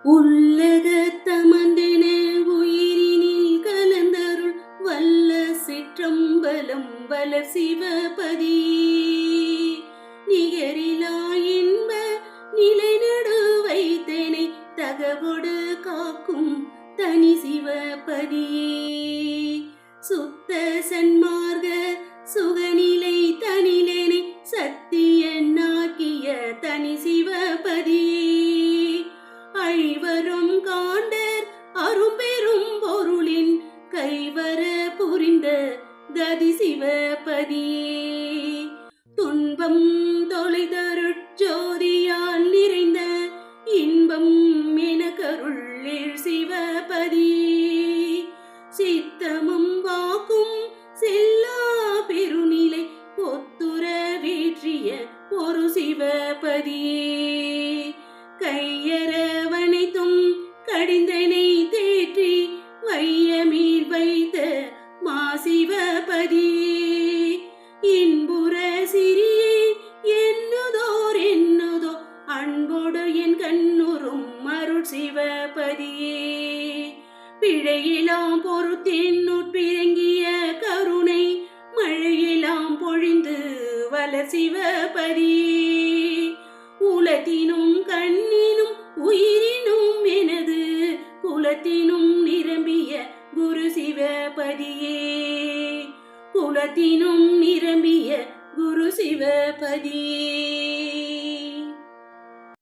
உள்ளகத்தமர்ந்தென உயிரினில் கலந்தருள் வல்ல சிற்றம்பலம் வளர் சிவபதி நிகரிலா இன்ப நிலைநடு வைத்தனை தகவொடு காக்கும் தனி சிவபதியே சுத்த சன்மார்க சுகநிலை தனிலனை சத்தியனாக்கிய தனி சிவபதியே ஐவரும் காண்டர் அரும்பெரும் பொருளின் கைவர புரிந்த கதி சிவபதியே துன்பம் தொலைதருட் ஜோதியால் நிறைந்த இன்பம் என கருளில் சிவபதியே சித்தமும் வாக்கும் செல்லா பெருநிலை ஒத்துர வீற்றிய ஒரு சிவபதியே கையரவனைத்தும் கடிந்தனை தேற்றி வையமீர் வைத்த மா சிவபதியே இன்புற சிறியேன் என்னுதோ அன்போடு என் கண்ணுறும் அருள் சிவபதியே பிழையெல்லாம் பொறுத்தேன் நுட்பிறங்கிய கருணை மழையெல்லாம் பொழிந்து வளர் சிவபதியே உலத்தினும் கண்ணினும் உயிரினும் எனது குலத்தினும் நிரம்பிய குரு சிவபதியே குலத்தினும் நிரம்பிய குரு சிவபதியே